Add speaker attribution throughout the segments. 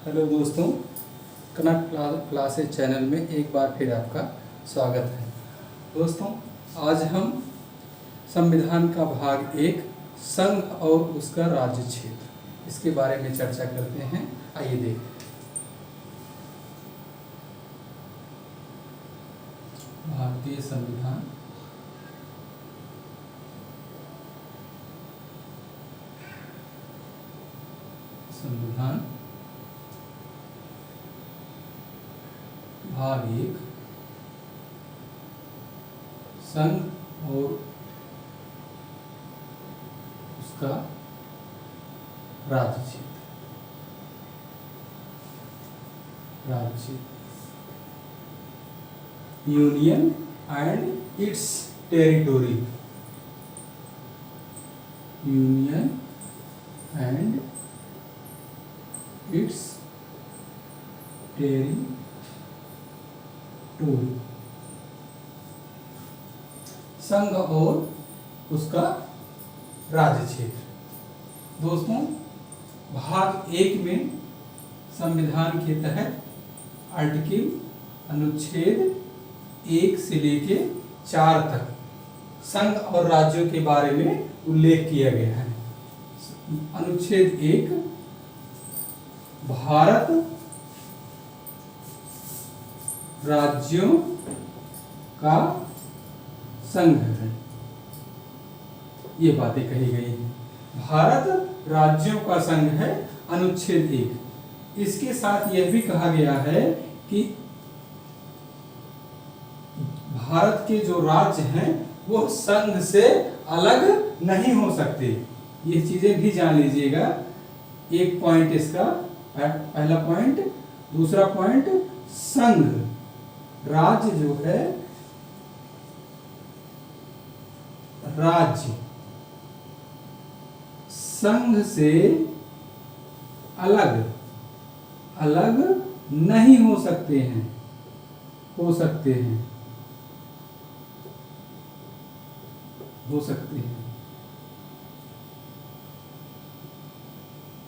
Speaker 1: Hello दोस्तों, कनक classes channel में एक बार फिर आपका स्वागत है। दोस्तों, आज हम संविधान का भाग 1 संघ और उसका राज्य क्षेत्र इसके बारे में चर्चा करते हैं। आइए देखते हैं। भारतीय संविधान भाग 1 संघ और उसका राज्य क्षेत्र union and it's territory. Union and it's territory. संघ और उसका राज्य क्षेत्र। दोस्तों, भाग 1 में संविधान के तहत आर्टिकल अनुच्छेद 1 से लेके 4 तक संघ और राज्यों के बारे में उल्लेख किया गया है। अनुच्छेद 1, भारत राज्यों का संघ है। ये बातें कही गई हैं। भारत राज्यों का संघ है, अनुच्छेद 1। इसके साथ यह भी कहा गया है कि भारत के जो राज्य हैं वो संघ से अलग नहीं हो सकते। ये चीजें भी जान लीजिएगा। एक पॉइंट इसका, पहला पॉइंट। दूसरा पॉइंट, संघ राज्य जो है, राज्य संघ से अलग नहीं हो सकते हैं। हो सकते हैं।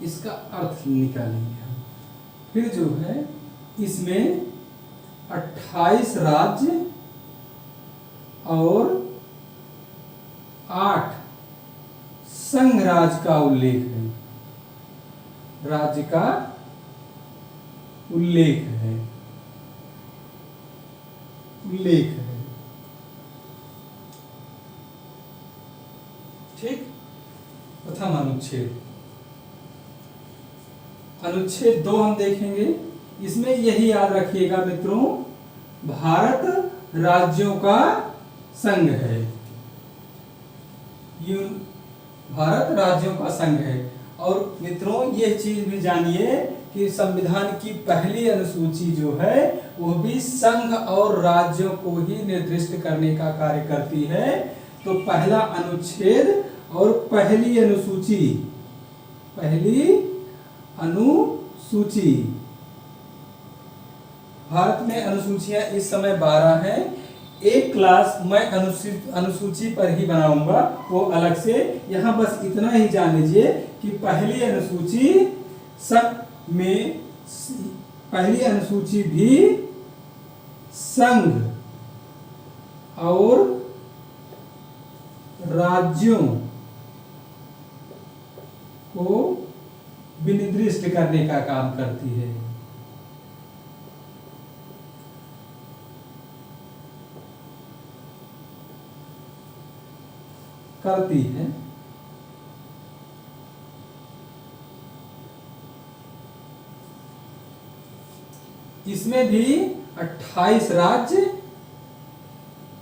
Speaker 1: इसका अर्थ निकालेंगे हम। फिर जो है, इसमें 28 राज्य और 8 संघ राज्य का उल्लेख है। राज्य का उल्लेख है। ठीक। प्रथम अनुच्छेद, अनुच्छेद 2 हम देखेंगे। इसमें यही याद रखिएगा मित्रों, भारत राज्यों का संघ है। भारत राज्यों का संघ है। और मित्रों, यह चीज भी जानिए कि संविधान की पहली अनुसूची जो है वो भी संघ और राज्यों को ही निर्दिष्ट करने का कार्य करती है। तो पहला अनुच्छेद और पहली अनुसूची, भारत में अनुसूचियां इस समय 12 हैं। एक क्लास मैं अनुसूची पर ही बनाऊंगा, वो अलग से। यहां बस इतना ही जान लीजिए कि पहली अनुसूची भी संघ और राज्यों को विनिर्दिष्ट करने का काम करती है। इसमें भी 28 राज्य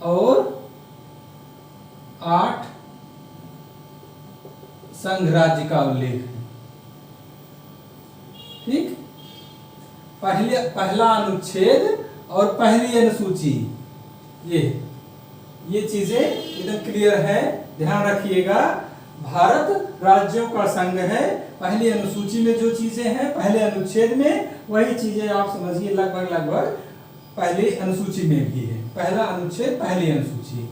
Speaker 1: और 8 संघ राज्य का उल्लेख है। ठीक। पहला अनुच्छेद और पहली अनुसूची, ये चीजें एकदम क्लियर है। ध्यान रखिएगा, भारत राज्यों का संघ है। पहली अनुसूची में जो चीजें हैं पहले अनुच्छेद में, वही चीजें आप समझिए लगभग पहली अनुसूची में भी है। पहला अनुच्छेद, पहली अनुसूची।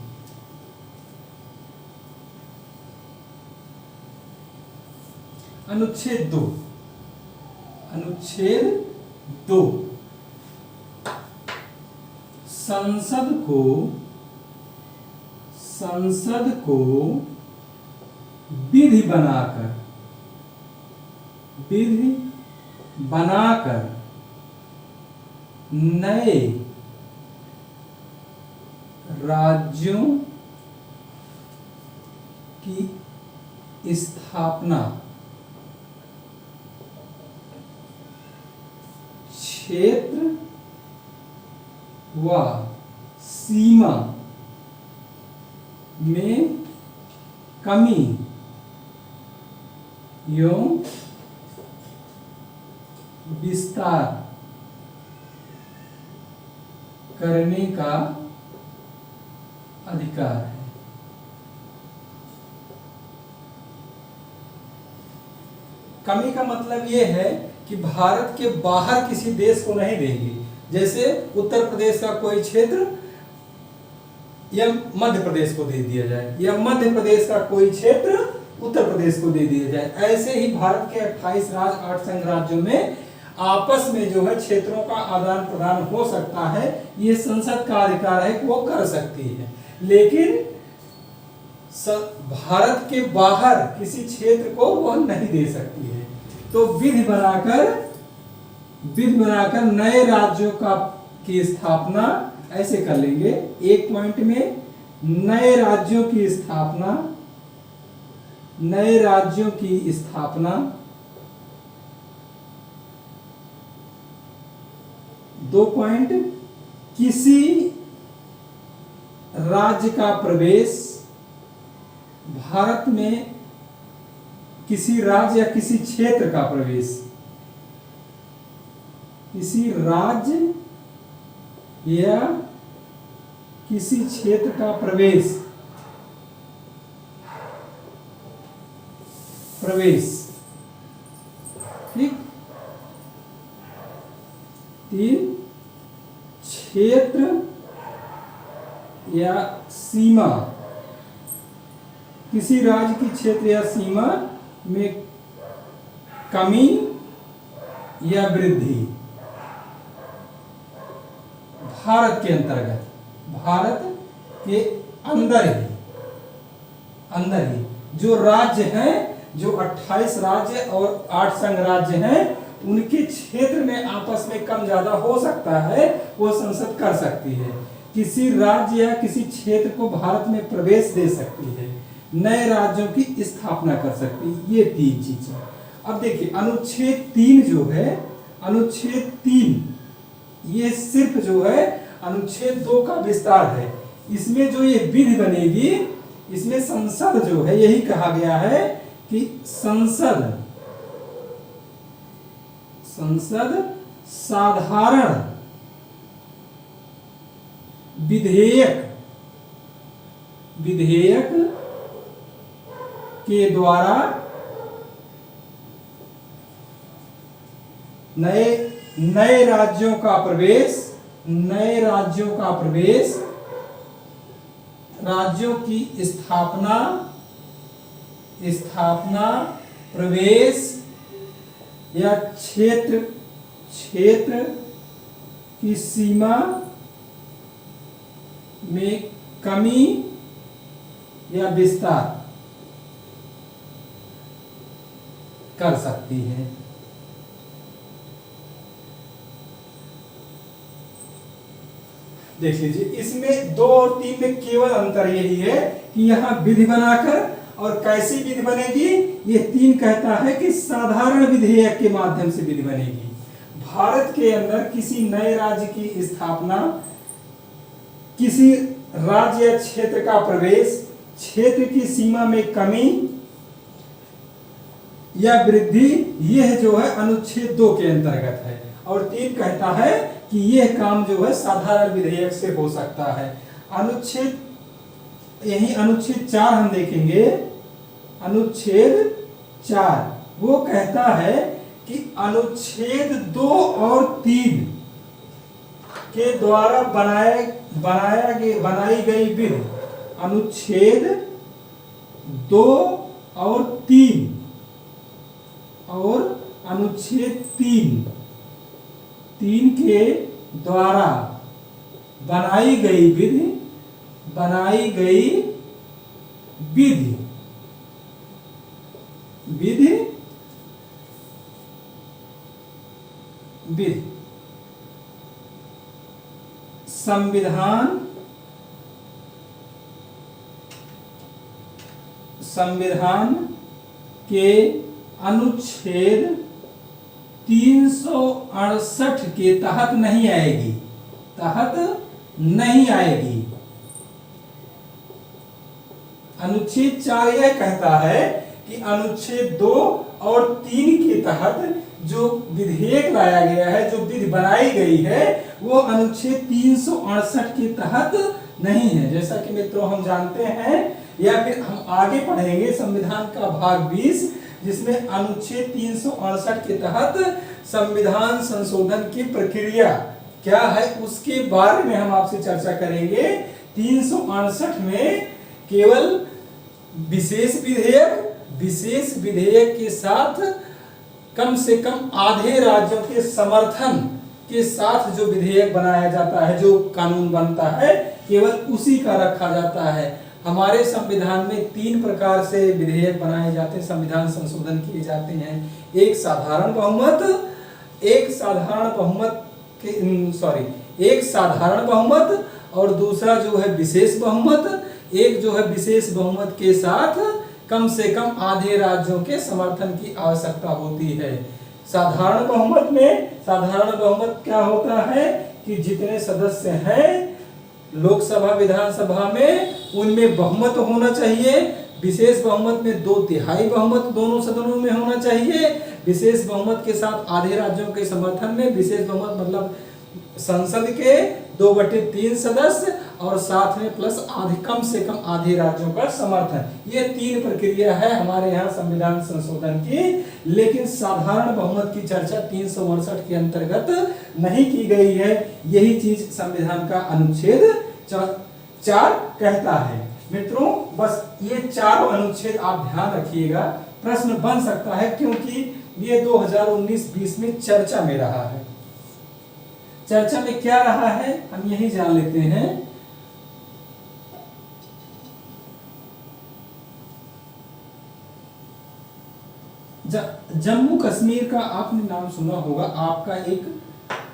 Speaker 1: अनुच्छेद 2, अनुच्छेद 2 संसद को विधि बनाकर नए राज्यों की स्थापना क्षेत्र व सीमा में कमी एवं विस्तार करने का अधिकार है। कमी का मतलब ये है कि भारत के बाहर किसी देश को नहीं देंगे। जैसे उत्तर प्रदेश का कोई क्षेत्र या मध्य प्रदेश को दे दिया जाए, या मध्य प्रदेश का कोई क्षेत्र उत्तर प्रदेश को दे दिया जाए। ऐसे ही भारत के 28 राज्य 8 संघ राज्यों में आपस में जो है क्षेत्रों का आदान प्रदान हो सकता है। ये संसद का अधिकार है कि वो कर सकती है, लेकिन भारत के बाहर किसी क्षेत्र को वह नहीं दे सकती है। तो विधि बनाकर नए राज्यों की स्थापना ऐसे कर लेंगे। एक पॉइंट में नए राज्यों की स्थापना 2 पॉइंट किसी राज्य का प्रवेश भारत में, किसी राज्य या किसी क्षेत्र का प्रवेश, किसी राज्य या किसी क्षेत्र का प्रवेश ठीक। 3 क्षेत्र या सीमा, किसी राज्य की क्षेत्र या सीमा में कमी या वृद्धि भारत के अंतर्गत, भारत के अंदर ही जो राज्य हैं, जो 28 राज्य और 8 संघ राज्य हैं, उनके क्षेत्र में आपस में कम ज्यादा हो सकता है, वो संसद कर सकती है। किसी राज्य या किसी क्षेत्र को भारत में प्रवेश दे सकती है, नए राज्यों की स्थापना कर सकती है। ये 3 चीजें। अब देखिए अनुच्छेद 3 जो है, अनुच्छेद 3 ये सिर्फ जो है अनुच्छेद 2 का विस्तार है। इसमें जो ये विधि बनेगी, इसमें संसद जो है, यही कहा गया है कि संसद साधारण विधेयक के द्वारा नए राज्यों का प्रवेश, राज्यों की स्थापना, प्रवेश या क्षेत्र की सीमा में कमी या विस्तार कर सकती है। देख लीजिए, इसमें 2 और 3 में केवल अंतर यही है कि यहाँ विधि बनाकर, और कैसी विधि बनेगी, ये 3 कहता है कि साधारण विधेयक के माध्यम से विधि बनेगी। भारत के अंदर किसी नए राज्य की स्थापना, किसी राज्य या क्षेत्र का प्रवेश, क्षेत्र की सीमा में कमी या वृद्धि, यह जो है अनुच्छेद 2 के अंतर्गत है। और 3 कहता है कि यह काम जो है साधारण विधेयक से हो सकता है। अनुच्छेद 4 हम देखेंगे। अनुच्छेद 4 वो कहता है कि अनुच्छेद 2 और 3 के द्वारा बनाई गई विधि, अनुच्छेद 2 और 3 और अनुच्छेद 3 के द्वारा बनाई गई विधि संविधान के अनुच्छेद 368 के तहत नहीं आएगी। अनुच्छेद 4 यह कहता है कि अनुच्छेद 2 और 3 के तहत जो विधेयक लाया गया है, जो विधि बनाई गई है, वो अनुच्छेद 368 के तहत नहीं है। जैसा कि मित्रों हम जानते हैं, या फिर हम आगे पढ़ेंगे संविधान का भाग 20, जिसमें अनुच्छेद 368 के तहत संविधान संशोधन की प्रक्रिया क्या है उसके बारे में हम आपसे चर्चा करेंगे। 368 में केवल विशेष विधेयक के साथ कम से कम आधे राज्यों के समर्थन के साथ जो विधेयक बनाया जाता है, जो कानून बनता है, केवल उसी का रखा जाता है। हमारे संविधान में 3 प्रकार से विधेयक बनाए जाते हैं, संविधान संशोधन किए जाते हैं। एक साधारण बहुमत और दूसरा जो है विशेष बहुमत। एक जो है विशेष बहुमत के साथ कम से कम आधे राज्यों के समर्थन की आवश्यकता होती है। साधारण बहुमत क्या होता है कि जितने सदस्य हैं लोकसभा विधानसभा में, उनमें बहुमत होना चाहिए। विशेष बहुमत में 2/3 बहुमत दोनों सदनों में होना चाहिए। विशेष बहुमत के साथ आधे राज्यों के समर्थन में, विशेष बहुमत मतलब संसद के 2/3 सदस्य और साथ में प्लस कम से कम आधे राज्यों का समर्थन। ये 3 प्रक्रिया है हमारे यहाँ संविधान संशोधन की। लेकिन साधारण बहुमत की चर्चा 368 के अंतर्गत नहीं की गई है। यही चीज संविधान का अनुच्छेद 4 कहता है। मित्रों बस ये 4 अनुच्छेद आप ध्यान रखिएगा, प्रश्न बन सकता है, क्योंकि ये 2019-20 में चर्चा में रहा है। चर्चा में क्या रहा है हम यही जान लेते हैं। जम्मू कश्मीर का आपने नाम सुना होगा। आपका एक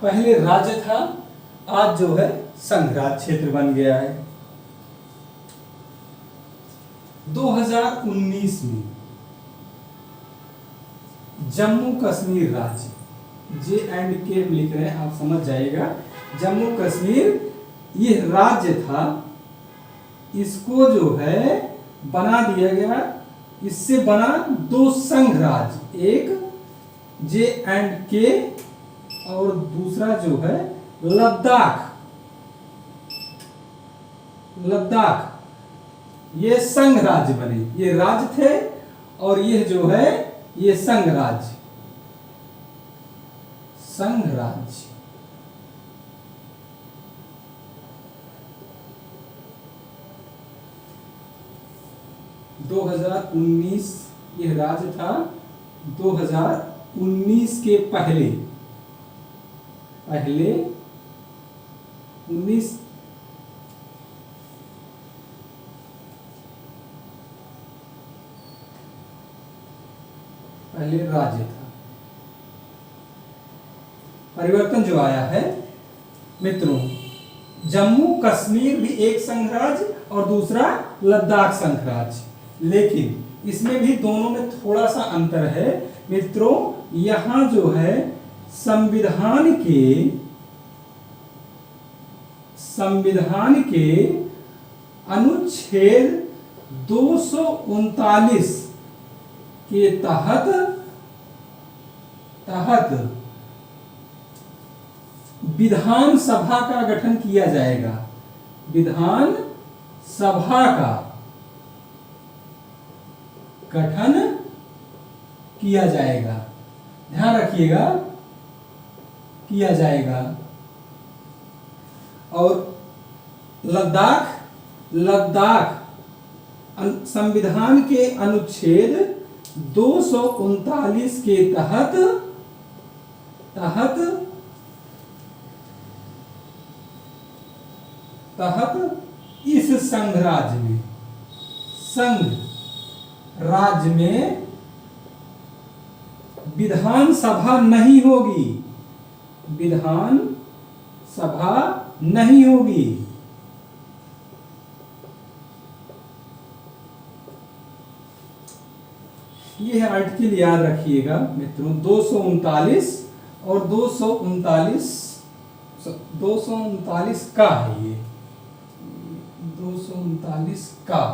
Speaker 1: पहले राज्य था, आज जो है संघ राज्य क्षेत्र बन गया है। 2019 में जम्मू कश्मीर राज्य, J&K लिख रहे हैं, आप समझ जाइएगा। जम्मू कश्मीर ये राज्य था, इसको जो है बना दिया गया। इससे बना 2 संघ राज्य, एक J&K और दूसरा जो है लद्दाख। ये संघ राज्य बने, ये राज्य थे और ये जो है ये संघ राज्य। 2019 यह राज्य था। 2019 के पहले 19 पहले राज्य था। परिवर्तन जो आया है मित्रों, जम्मू कश्मीर भी एक संघ राज्य और दूसरा लद्दाख संघ राज्य, लेकिन इसमें भी दोनों में थोड़ा सा अंतर है मित्रों। यहां जो है संविधान के अनुच्छेद 239 के तहत विधान सभा का गठन किया जाएगा। विधान सभा का गठन किया जाएगा, ध्यान रखिएगा, किया जाएगा। और लद्दाख संविधान के अनुच्छेद 239 के तहत तहत इस संघ राज्य में विधानसभा नहीं होगी, विधानसभा नहीं होगी। ये है आर्टिकल, याद रखिएगा मित्रों, 239 और 239 का है ये, 239 का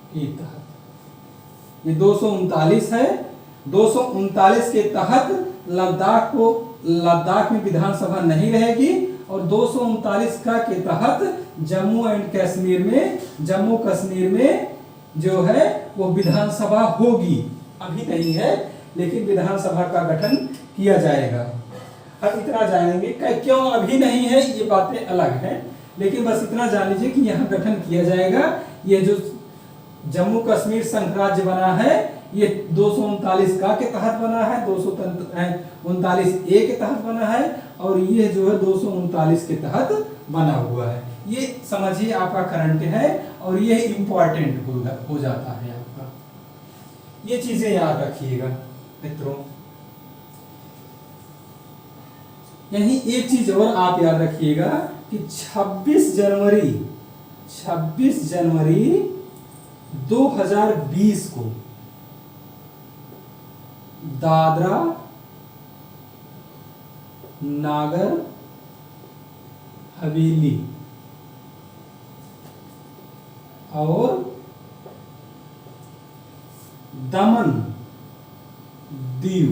Speaker 1: के तहत, ये 239 है। 239 के तहत लद्दाख में विधानसभा नहीं रहेगी, और 239 का के तहत जम्मू कश्मीर में जो है वो विधानसभा होगी। अभी नहीं है, लेकिन विधानसभा का गठन किया जाएगा। अब इतना जानेंगे क्यों अभी नहीं है, ये बातें अलग हैं, लेकिन बस इतना जान लीजिए कि यहाँ गठन किया जाएगा। ये जो जम्मू कश्मीर संघ राज्य बना है, ये 239 का के तहत बना है, 239 ए के तहत बना है, और ये जो है 239 के तहत बना हुआ है। ये समझिए आपका करंट है, और ये इम्पोर्टेंट हो जाता है आपका। ये चीजें याद रखिएगा मित्रों। यही एक चीज और आप याद रखिएगा कि 26 जनवरी 2020 को दादरा नागर हवेली और दमन दीव,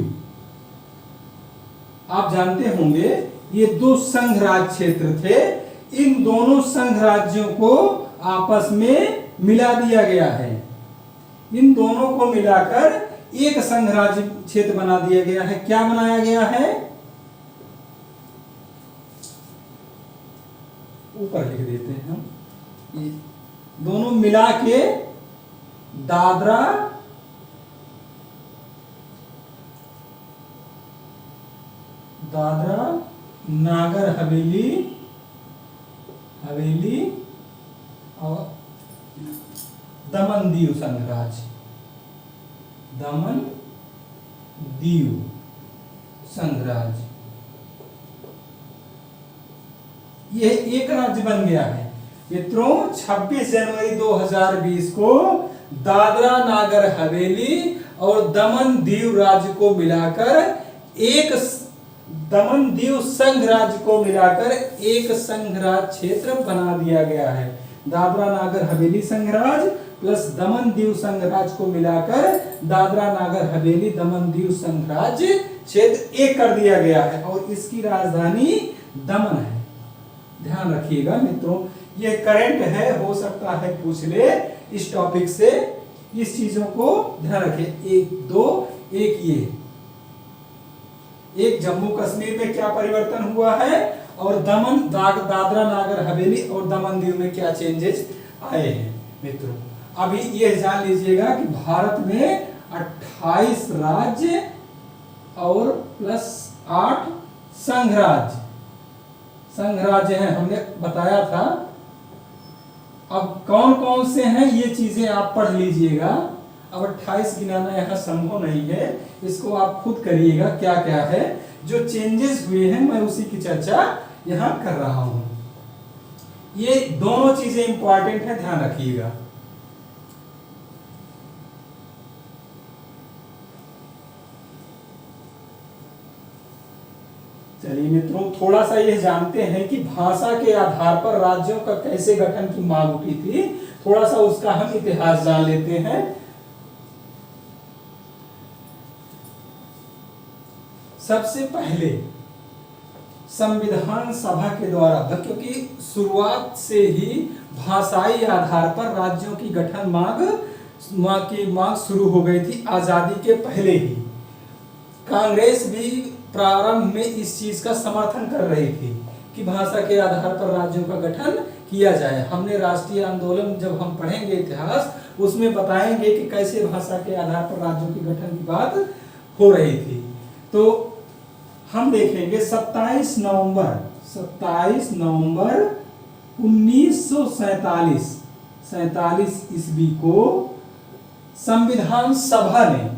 Speaker 1: आप जानते होंगे ये दो संघ राज्य क्षेत्र थे। इन दोनों संघ राज्यों को आपस में मिला दिया गया है। इन दोनों को मिलाकर एक संघ राज्य क्षेत्र बना दिया गया है। क्या बनाया गया है? ऊपर लिख देते हैं हम, ये दोनों मिला के दादरा नागर हवेली और दमन दीव संघ राज्य, दमन दीव संघ राज्य, ये एक राज्य बन गया है मित्रों। 26 जनवरी 2020 को दादरा नागर हवेली और दमन दीव राज्य को मिलाकर एक दमन दीव संघ राज्य को मिलाकर एक संघ राज्य क्षेत्र बना दिया गया है। दादरा नागर हवेली संघ राज्य प्लस दमन दीव संघ राज्य को मिलाकर दादरा नागर हवेली दमन दीव संघ राज्य क्षेत्र एक कर दिया गया है, और इसकी राजधानी दमन है। ध्यान रखिएगा मित्रों, ये करंट है, हो सकता है पूछ ले इस टॉपिक से। इस चीजों को ध्यान रखिए। एक जम्मू कश्मीर में क्या परिवर्तन हुआ है, और दादरा नागर हवेली और दमन दीव में क्या चेंजेस आए हैं मित्रों। अभी ये जान लीजिएगा कि भारत में 28 राज्य और प्लस 8 संघ राज्य हैं, हमने बताया था। अब कौन कौन से हैं ये चीजें आप पढ़ लीजिएगा। अब 28 गिनाना यहाँ संभव नहीं है, इसको आप खुद करिएगा क्या क्या है। जो चेंजेस हुए हैं मैं उसी की चर्चा यहाँ कर रहा हूं। ये दोनों चीजें इंपॉर्टेंट है, ध्यान रखिएगा। चलिए मित्रों, थोड़ा सा ये जानते हैं कि भाषा के आधार पर राज्यों का कैसे गठन की मांग उठी थी। थोड़ा सा उसका हम इतिहास जान लेते हैं। सबसे पहले संविधान सभा के द्वारा, क्योंकि शुरुआत से ही भाषाई आधार पर राज्यों की गठन मांग शुरू हो गई थी आजादी के पहले ही। कांग्रेस भी प्रारंभ में इस चीज का समर्थन कर रही थी कि भाषा के आधार पर राज्यों का गठन किया जाए। हमने राष्ट्रीय आंदोलन जब हम पढ़ेंगे इतिहास उसमें बताएंगे कि कैसे भाषा के आधार पर राज्यों के गठन की बात हो रही थी। तो हम देखेंगे 27 नवंबर 1947 ईस्वी को संविधान सभा ने,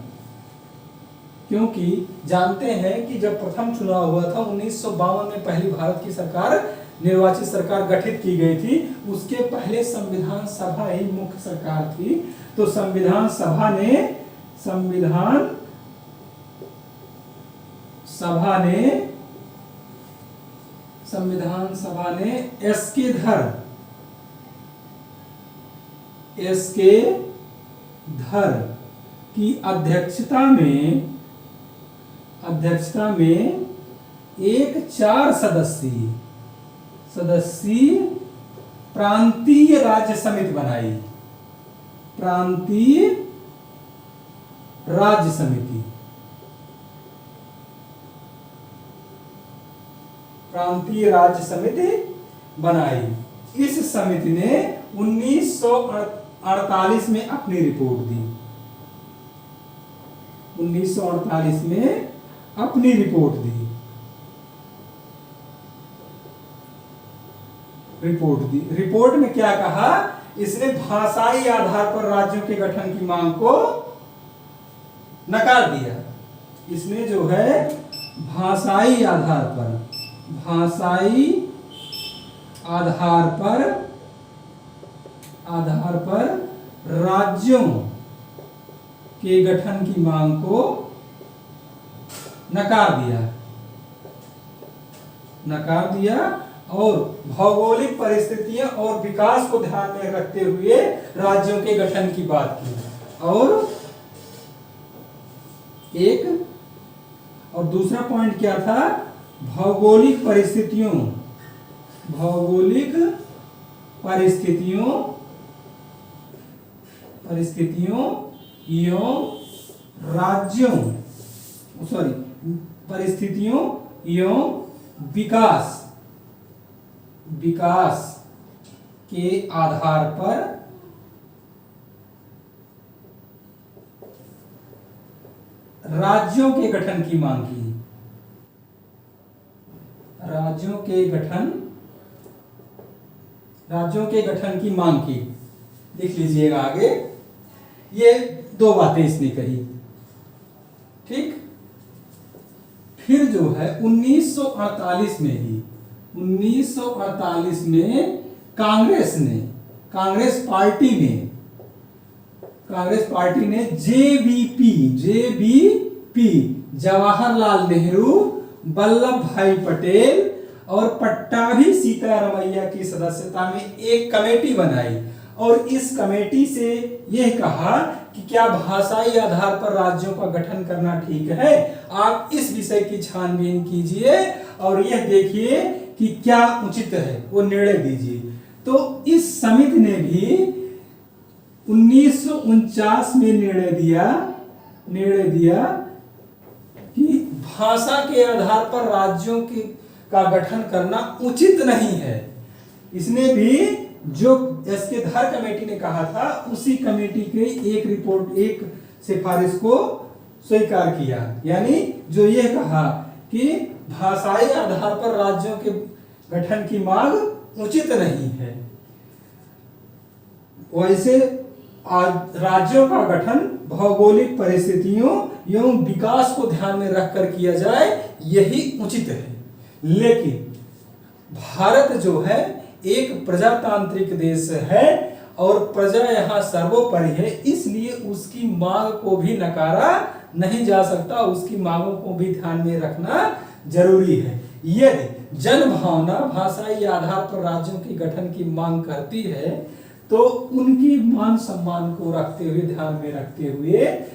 Speaker 1: क्योंकि जानते हैं कि जब प्रथम चुनाव हुआ था 1952 में पहली भारत की सरकार, निर्वाचित सरकार गठित की गई थी, उसके पहले संविधान सभा ही मुख्य सरकार थी। तो संविधान सभा ने एस के धर की अध्यक्षता में एक 4 सदस्यीय प्रांतीय राज्य समिति बनाई। प्रांतीय राज्य समिति बनाई। इस समिति ने 1948 में अपनी रिपोर्ट दी। 1948 में अपनी रिपोर्ट दी। रिपोर्ट में क्या कहा? इसने भाषाई आधार पर राज्यों के गठन की मांग को नकार दिया। इसने जो है भाषाई आधार पर राज्यों के गठन की मांग को नकार दिया और भौगोलिक परिस्थितियां और विकास को ध्यान में रखते हुए राज्यों के गठन की बात की। और दूसरा पॉइंट क्या था? भौगोलिक परिस्थितियों एवं विकास के आधार पर राज्यों के गठन की मांग की। राज्यों के गठन की मांग की। लिख लीजिएगा आगे, ये 2 बातें इसने कही। ठीक। फिर जो है 1948 में कांग्रेस पार्टी ने जेबीपी जवाहरलाल नेहरू, वल्लभ भाई पटेल और पट्टाभी सीतारमैया की सदस्यता में एक कमेटी बनाई और इस कमेटी से यह कहा कि क्या भाषाई आधार पर राज्यों का गठन करना ठीक है? आप इस विषय की छानबीन कीजिए और यह देखिए कि क्या उचित है, वो निर्णय दीजिए। तो इस समिति ने भी 1949 में निर्णय दिया कि भाषा के आधार पर राज्यों का गठन करना उचित नहीं है। इसने भी जो एसके धर कमेटी ने कहा था, उसी कमेटी के एक सिफारिश को स्वीकार किया। यानी जो यह कहा कि भाषाई आधार पर राज्यों के गठन की मांग उचित नहीं है। वैसे राज्यों का गठन भौगोलिक परिस्थितियों एवं विकास को ध्यान में रखकर किया जाए, यही उचित है। लेकिन भारत जो है एक प्रजातांत्रिक देश है और प्रजा यहाँ सर्वोपरि है, इसलिए उसकी मांग को भी नकारा नहीं जा सकता। उसकी मांगों को भी ध्यान में रखना जरूरी है। यदि जन भावना भाषाई आधार पर राज्यों के गठन की मांग करती है तो उनकी मान सम्मान को ध्यान में रखते हुए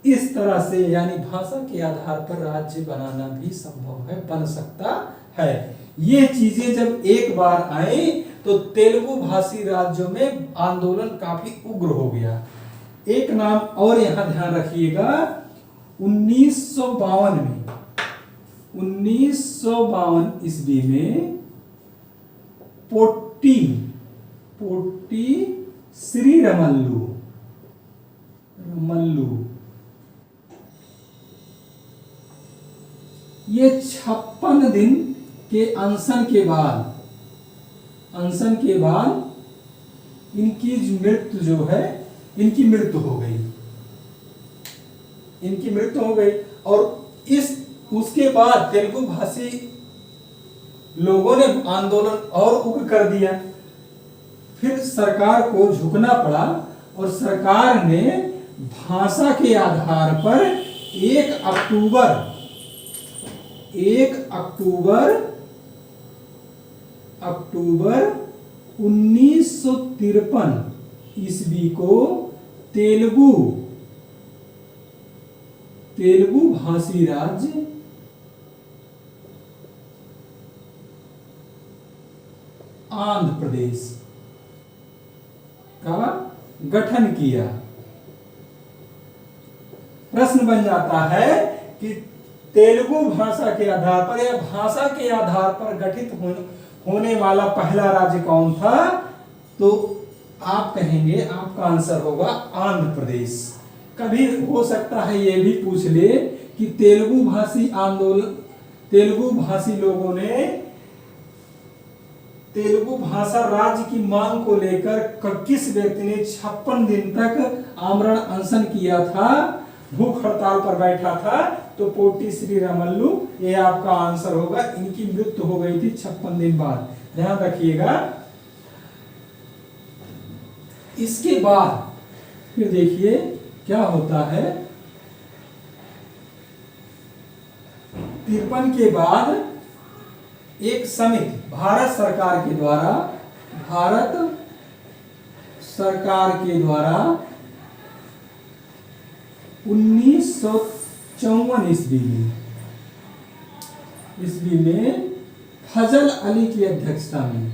Speaker 1: इस तरह से, यानी भाषा के आधार पर राज्य बनाना भी संभव है, बन सकता है। ये चीजें जब एक बार आई तो तेलुगु भाषी राज्यों में आंदोलन काफी उग्र हो गया। एक नाम और यहां ध्यान रखिएगा, 1952 ईस्वी में पोट्टी श्रीरामुलु रमल्लू। ये 56 दिन के अनशन के बाद इनकी मृत्यु जो है, इनकी मृत्यु हो गई। और उसके बाद तेलुगु भाषी लोगों ने आंदोलन और उग्र कर दिया। फिर सरकार को झुकना पड़ा और सरकार ने भाषा के आधार पर 1 अक्टूबर 1953 ईस्वी को तेलुगु भाषी राज्य आंध्र प्रदेश का गठन किया। प्रश्न बन जाता है कि तेलुगु भाषा के आधार पर या भाषा के आधार पर गठित होने वाला पहला राज्य कौन था? तो आप कहेंगे, आपका आंसर होगा आंध्र प्रदेश। कभी हो सकता है ये भी पूछ ले कि तेलुगु भाषी लोगों ने तेलुगु भाषा राज्य की मांग को लेकर किस व्यक्ति ने 56 दिन तक आमरण अनशन किया था, भूख हड़ताल पर बैठा था? तो पोटी श्री रामल्लू, ये आपका आंसर होगा। इनकी मृत्यु हो गई थी 56 दिन बाद, ध्यान रखिएगा। इसके बाद फिर देखिए क्या होता है। 53 के बाद एक समिति भारत सरकार के द्वारा 1954 ईस्वी में फजल अली की अध्यक्षता में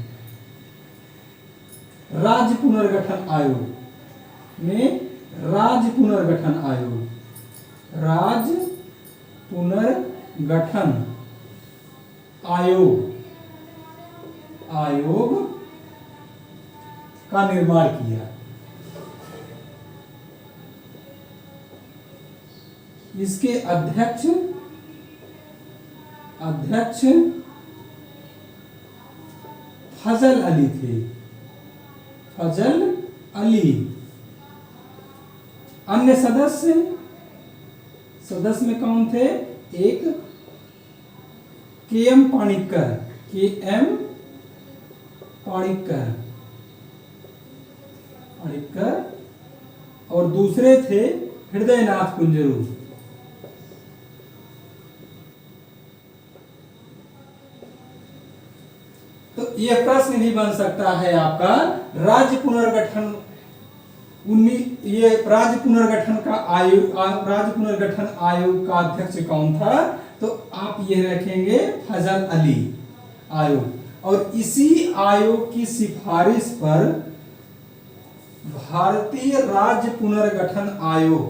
Speaker 1: राज्य पुनर्गठन आयोग का निर्माण किया। इसके अध्यक्ष फजल अली थे। अन्य सदस्य में कौन थे? एक के.एम. पाणिक्कर और दूसरे थे हृदयनाथ कुंजरू। तो यह प्रश्न भी बन सकता है आपका, राज्य पुनर्गठन आयोग का अध्यक्ष कौन था? तो आप ये रखेंगे फजल अली आयोग। और इसी आयोग की सिफारिश पर भारतीय राज्य पुनर्गठन आयोग,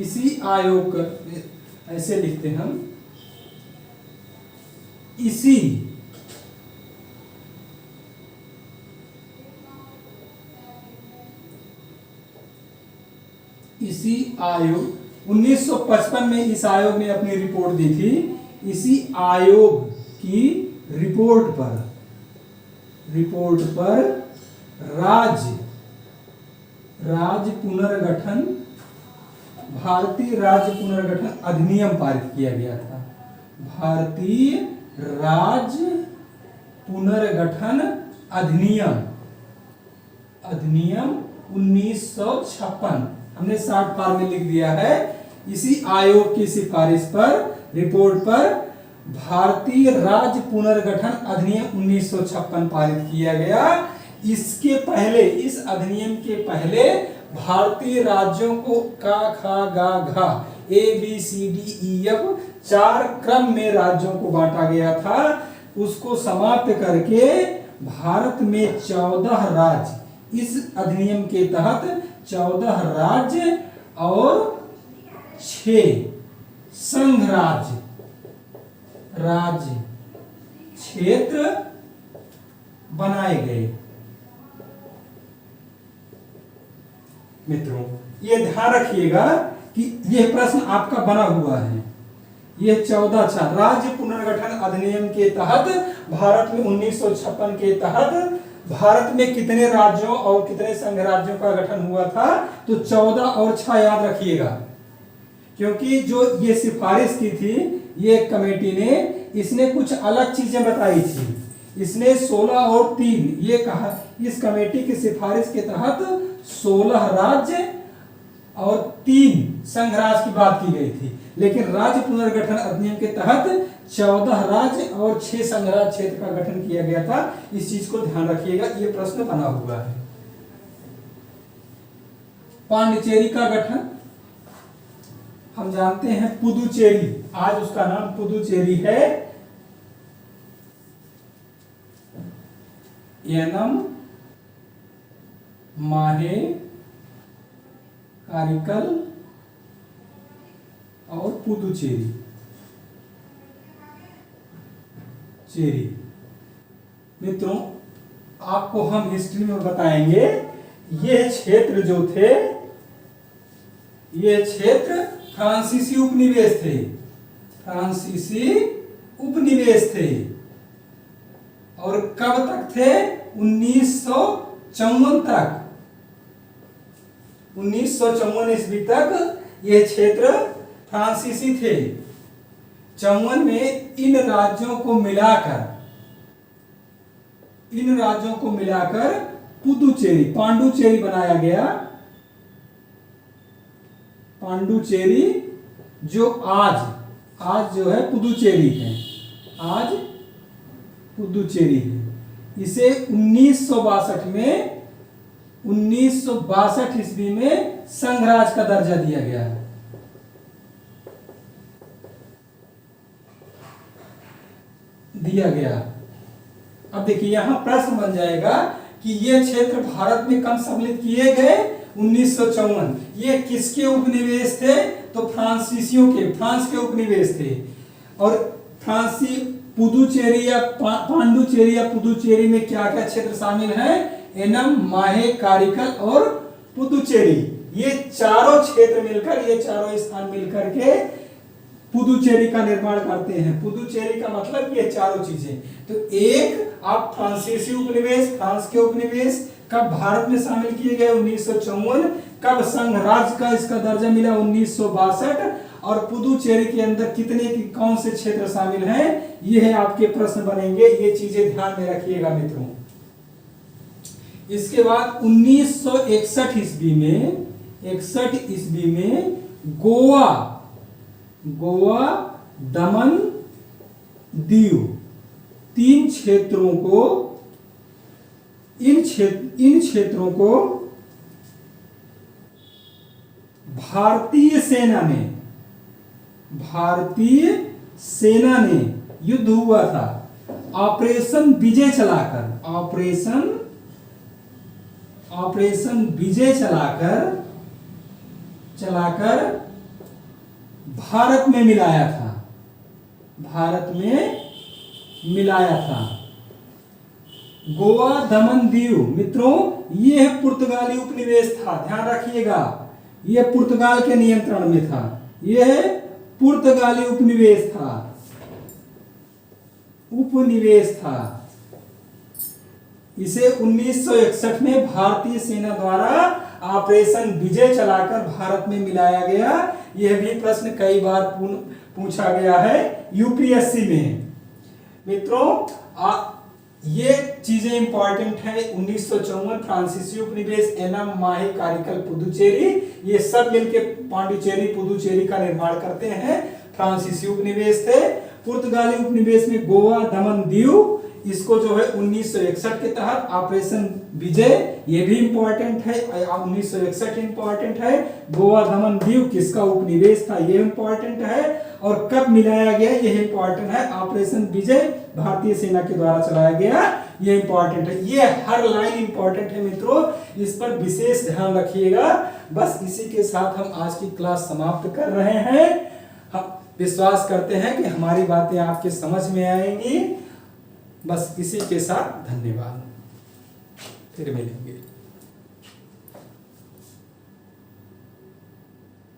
Speaker 1: इसी आयोग ऐसे लिखते हैं हम, इसी आयोग 1955 में इस आयोग ने अपनी रिपोर्ट दी थी। इसी आयोग की रिपोर्ट पर भारतीय राज्य पुनर्गठन अधिनियम पारित किया गया था। भारतीय राज्य पुनर्गठन अधिनियम 1956, हमने 60 पार में लिख दिया है। इसी आयोग की सिफारिश पर, रिपोर्ट पर भारतीय राज्य पुनर्गठन अधिनियम 1956 पारित किया गया। इसके पहले, इस अधिनियम के पहले भारतीय राज्यों को का, खा, गा, घा, ABCDEF 4 क्रम में राज्यों को बांटा गया था। उसको समाप्त करके भारत में 14 राज्य, इस अधिनियम के तहत 14 राज्य और 6 संघ राज्य क्षेत्र बनाए गए। मित्रों, ये ध्यान रखिएगा कि यह प्रश्न आपका बना हुआ है। ये 14 राज्य पुनर्गठन अधिनियम के तहत भारत में 1956 के तहत भारत में कितने राज्यों और कितने संघ राज्यों का गठन हुआ था? तो 14 और 6 याद रखिएगा, क्योंकि जो ये सिफारिश की थी ये कमेटी ने, इसने कुछ अलग चीजें बताई थी। इसने 16 और 3 ये कहा, इस कमेटी की सिफारिश के तहत 16 राज्य और 3 संघ राज्य की बात की गई थी, लेकिन राज्य पुनर्गठन अधिनियम के तहत 14 राज्य और 6 संघ राज्य क्षेत्र का गठन किया गया था। इस चीज को ध्यान रखिएगा, ये प्रश्न बना हुआ है। पांडिचेरी का गठन हम जानते हैं पुदुचेरी, आज उसका नाम पुदुचेरी है। एनम माहे कारिकल और पुदुचेरी मित्रों, आपको हम हिस्ट्री में बताएंगे ये क्षेत्र जो थे, ये क्षेत्र फ्रांसीसी उपनिवेश थे, फ्रांसीसी उपनिवेश थे। और कब तक थे? 1954 तक, 1954 ईस्वी तक ये क्षेत्र फ्रांसीसी थे। 54 में इन राज्यों को मिलाकर पुदुचेरी, पांडुचेरी बनाया गया। पांडुचेरी जो आज जो है पुदुचेरी है, आज पुदुचेरी है। इसे 1962 ईस्वी में संघराज का दर्जा दिया गया। अब देखिए यहां प्रश्न बन जाएगा कि ये क्षेत्र भारत में कब सम्मिलित किए गए? 1954। ये किसके उपनिवेश थे? तो फ्रांसीसियों के, फ्रांस के उपनिवेश थे। और फ्रांसी पुदुचेरी या पांडुचेरी या पुदुचेरी में क्या क्या क्षेत्र शामिल हैं? एनम, माहे, कारिकल और पुदुचेरी। ये चारों क्षेत्र मिलकर, ये चारों स्थान मिलकर के पुदुचेरी का निर्माण करते हैं। पुदुचेरी का मतलब ये चारों चीजें। तो एक आप फ्रांसीसी उपनिवेश, फ्रांस के उपनिवेश कब भारत में शामिल किए गए? 1954। कब संघ राज्य का इसका दर्जा मिला? 1962। और पुदुचेरी के अंदर कितने की कौन से क्षेत्र शामिल हैं? ये है आपके प्रश्न बनेंगे, ये चीजें ध्यान में रखिएगा मित्रों। इसके बाद 1961 ईस्वी में गोवा, दमन, दीव, 3 क्षेत्रों को, इन क्षेत्रों को भारतीय सेना ने युद्ध हुआ था ऑपरेशन विजय चलाकर भारत में मिलाया था। गोवा, दमन, दीव मित्रों, ये पुर्तगाली उपनिवेश था, ध्यान रखिएगा। ये पुर्तगाल के नियंत्रण में था, ये पुर्तगाली उपनिवेश था। इसे 1961 में भारतीय सेना द्वारा ऑपरेशन विजय चलाकर भारत में मिलाया गया। यह भी प्रश्न कई बार पूछा गया है यूपीएससी में। मित्रों, ये चीजें इंपॉर्टेंट है। 1954 फ्रांसीसी उपनिवेश, एनम, माहे, कारिकल, पुदुचेरी, ये सब मिलके पांडिचेरी, पुदुचेरी का निर्माण करते हैं। फ्रांसीसी उपनिवेश थे। पुर्तगाली उपनिवेश में गोवा, दमन, दीव, इसको जो है 1961 के तहत ऑपरेशन विजय, ये भी इंपॉर्टेंट है। 1961 इंपॉर्टेंट है। गोवा, दमन, दीव किसका उपनिवेश था, ये इंपॉर्टेंट है। और कब मिलाया गया, यह इंपॉर्टेंट है। ऑपरेशन विजय भारतीय सेना के द्वारा चलाया गया, ये इंपॉर्टेंट है। ये हर लाइन इंपॉर्टेंट है मित्रों, इस पर विशेष ध्यान रखिएगा। बस इसी के साथ हम आज की क्लास समाप्त कर रहे हैं। हम विश्वास करते हैं कि हमारी बातें आपके समझ में आएंगी। बस इसी के साथ धन्यवाद, फिर मिलेंगे।